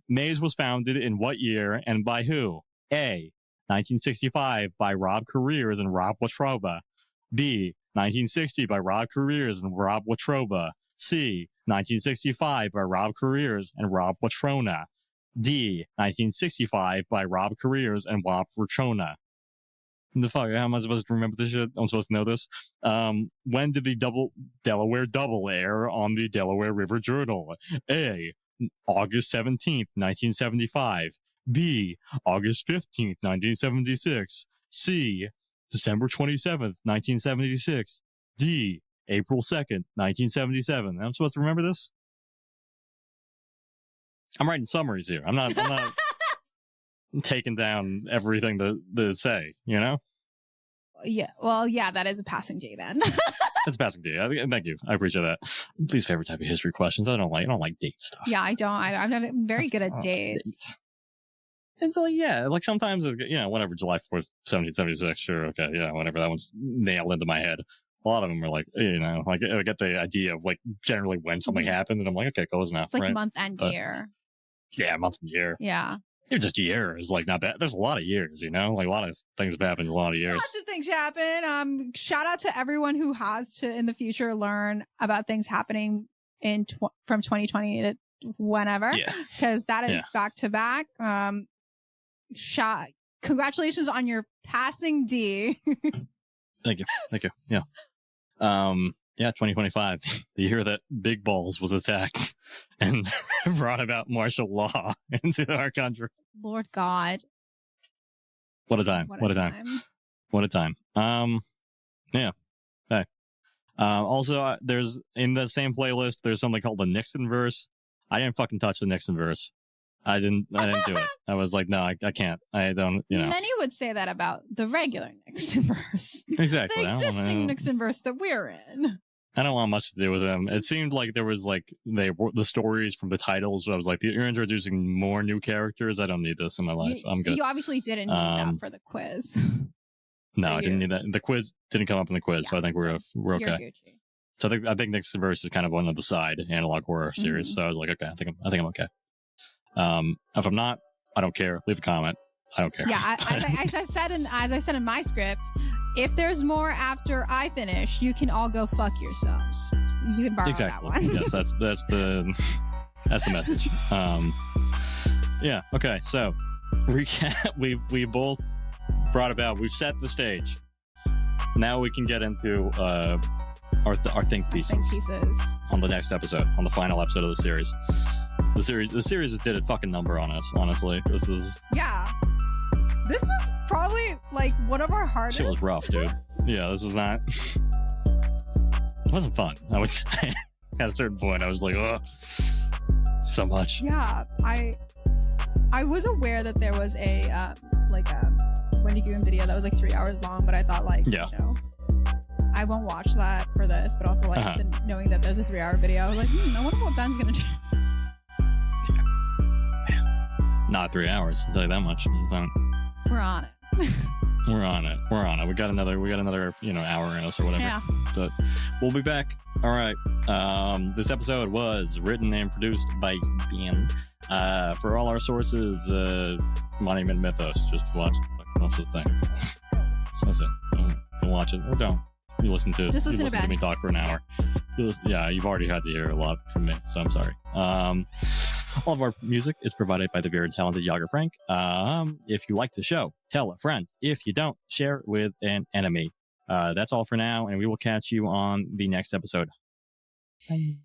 Maze was founded in what year and by who? A. 1965 by Rob Careers and Rob Watroba. B. 1960 by Rob Careers and Rob Watroba. C. 1965 by Rob Careers and Rob Watrona. D. 1965 by Rob Careers and Rob Watrona. The fuck? How am I supposed to remember this shit? I'm supposed to know this. When did the Delaware Double air on the Delaware River Journal? A. August 17th, 1975. B. August 15th, 1976. C. December 27th, 1976. D. April 2nd, 1977. I'm supposed to remember this? I'm writing summaries here. I'm not taking down everything to say, Yeah. Well, yeah, that is a passing D then. That's a passing D. Thank you. I appreciate that. Least favorite type of history questions. I don't like date stuff. Yeah, I don't. I'm very good at dates. And so, yeah, like sometimes, whatever, July 4th, 1776, sure, okay, yeah, whatever, that one's nailed into my head. a lot of them are like, like I get the idea of like generally when something happened, and I'm like, okay, cool, enough. It's like right? month and year. Yeah, month and year. Yeah. Even just year is like not bad. There's a lot of years, like a lot of things have happened in a lot of years. Lots of things happen. Shout out to everyone who has to in the future learn about things happening from 2020 to whenever, because that is back to back. Congratulations on your passing, D. Thank you. Yeah. 2025, the year that Big Balls was attacked and brought about martial law into our country. Lord God. What a time. What a time. Yeah. Hey. Also, there's in the same playlist, there's something called the Nixon verse. I didn't fucking touch the Nixon verse. I didn't do it. I was like, no, I can't. I don't, Many would say that about the regular Nixon verse. Exactly. The existing Nixon verse that we're in. I don't want much to do with him. It seemed like there was like the stories from the titles. I was like, you're introducing more new characters. I don't need this in my life. I'm good. You obviously didn't need that for the quiz. No, I didn't need that. The quiz didn't come up in the quiz, so I think we're okay. So I think Nixon verse is kind of one of the side analog horror series. So I was like, okay, I think I'm okay. If I'm not, I don't care. Leave a comment. I don't care. Yeah, as I said in my script, if there's more after I finish, you can all go fuck yourselves. You can borrow that one. Yes, that's the message. Yeah. Okay. So recap. We both brought about. We've set the stage. Now we can get into our think pieces on the next episode, on the final episode of the series. The series did a fucking number on us. Honestly, this was probably like one of our hardest. Shit was rough, dude. Yeah, this was not. It wasn't fun. I would say at a certain point, I was like, oh, so much. Yeah, I was aware that there was a Wendy Goon video that was like 3 hours long, but I thought I won't watch that for this. But also knowing that there's a 3-hour video, I was like, I wonder what Ben's gonna do. Not 3 hours, I'll tell you that much. We're on it. We're on it. We got another, hour in us or whatever. Yeah. But we'll be back. All right. This episode was written and produced by Ben. For all our sources, Monument Mythos. Just watch the thing. That's it. Don't watch it or don't. You listen to me talk for an hour. You've already had to hear a lot from me, so I'm sorry. All of our music is provided by the very talented Yager Frank. If you like the show, tell a friend. If you don't, share it with an enemy. That's all for now, and we will catch you on the next episode. Bye.